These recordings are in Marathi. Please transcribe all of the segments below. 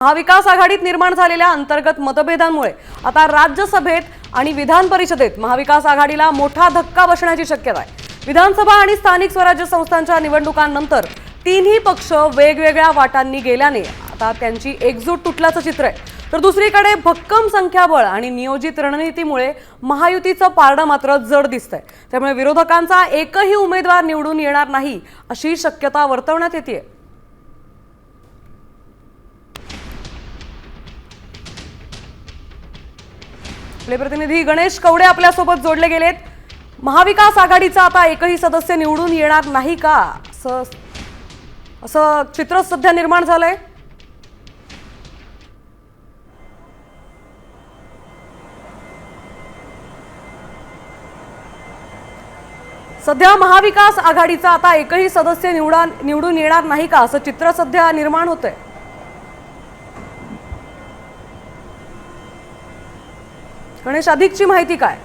महाविकास आघाडीत निर्माण झालेल्या अंतर्गत मतभेदांमुळे आता राज्यसभेत आणि विधान परिषदेत महाविकास आघाडीला मोठा धक्का बसण्याची शक्यता आहे। विधानसभा आणि स्थानिक स्वराज्य संस्थांच्या निवडणुकांनंतर तीनही पक्ष वेगवेगळ्या वाटांनी गेल्याने आता त्यांची एकजूट तुटल्याचं चित्र आहे। तर दुसरीकडे भक्कम संख्याबळ आणि नियोजित रणनीतीमुळे महायुतीचं पारडं मात्र जड दिसतंय। त्यामुळे विरोधकांचा एकही उमेदवार निवडून येणार नाही अशी शक्यता वर्तवण्यात येते। आपले प्रतिनिधी गणेश कवडे आपल्या सोबत जोडले गेलेत। महाविकास आघाडीचा आता एकही सदस्य निवडून येणार नाही का असं चित्र सध्या निर्माण झालंय। सध्या महाविकास आघाडीचा आता एकही सदस्य निवडून येणार नाही का असं चित्र सध्या निर्माण होतंय। गणेश, अधिकची माहिती काय?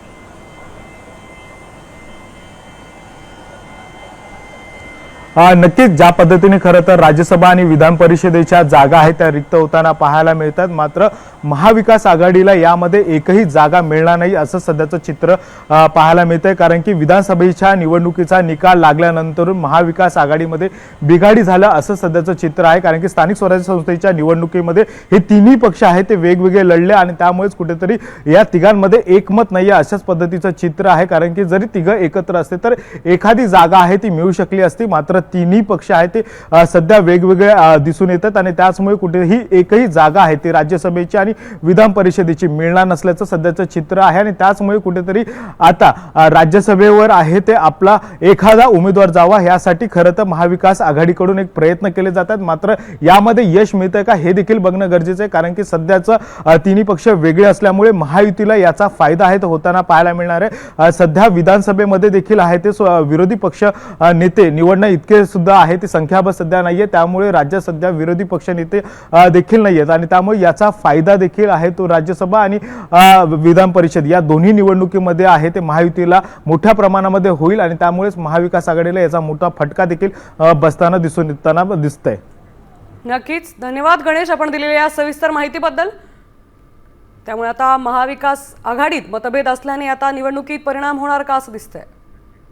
नक्कीच ज्या पद्धतीने खरं तर राज्यसभा आणि विधान परिषदेच्या जागा आहेत त्या रिक्त होताना पाहायला मिळतात, मात्र महाविकास आघाडीला यामध्ये एकही जागा मिळणार नाही असं सध्याचं चित्र पाहायला मिळतंय। कारण की विधानसभेच्या निवडणुकीचा निकाल लागल्यानंतर महाविकास आघाडीमध्ये बिघाडी झालं असं सध्याचं चित्र आहे। कारण की स्थानिक स्वराज्य संस्थेच्या निवडणुकीमध्ये हे तिन्ही पक्ष आहेत ते वेगवेगळे लढले आणि त्यामुळेच कुठेतरी या तिघांमध्ये एकमत नाही आहे अशाच पद्धतीचं चित्र आहे। कारण की जरी तिघं एकत्र असते तर एखादी जागा आहे ती मिळू शकली असती, मात्र तिन्ही पक्ष आहेत ते सध्या वेगवेगळे दिसून येतात आणि त्याचमुळे कुठेही एकही जागा आहे ती राज्यसभेची आणि विधान परिषदेची मिळणार नसल्याचं सध्याचं चित्र आहे। आणि त्याचमुळे कुठेतरी आता राज्यसभेवर आहे ते आपला एखादा उमेदवार जावा यासाठी खरं तर महाविकास आघाडीकडून एक प्रयत्न केले जातात, मात्र यामध्ये यश मिळतंय का हे देखील बघणं गरजेचं आहे। कारण की सध्याचं तिन्ही पक्ष वेगळे असल्यामुळे महायुतीला याचा फायदा आहे तो होताना पाहायला मिळणार आहे। सध्या विधानसभेमध्ये देखील आहे ते विरोधी पक्ष नेते निवडणं इतके सुद्धा आहे ती संख्याबळ सध्या नाहीये, त्यामुळे राज्यात सध्या विरोधी पक्ष नेते देखील नाहीयेत आणि त्यामुळे याचा फायदा देखील आहे तो राज्यसभा आणि विधान परिषद या दोन्ही निवडणुकीमध्ये आहे ते महायुतीला मोठ्या प्रमाणामध्ये होईल आणि त्यामुळेच महाविकास आघाडीला याचा मोठा फटका देखील बसताना दिसून येताना दिसतंय। नक्कीच धन्यवाद गणेश आपण दिलेल्या या सविस्तर माहितीबद्दल। त्यामुळे आता महाविकास आघाडीत मतभेद असल्याने आता निवडणुकीत परिणाम होणार का असं दिसतंय।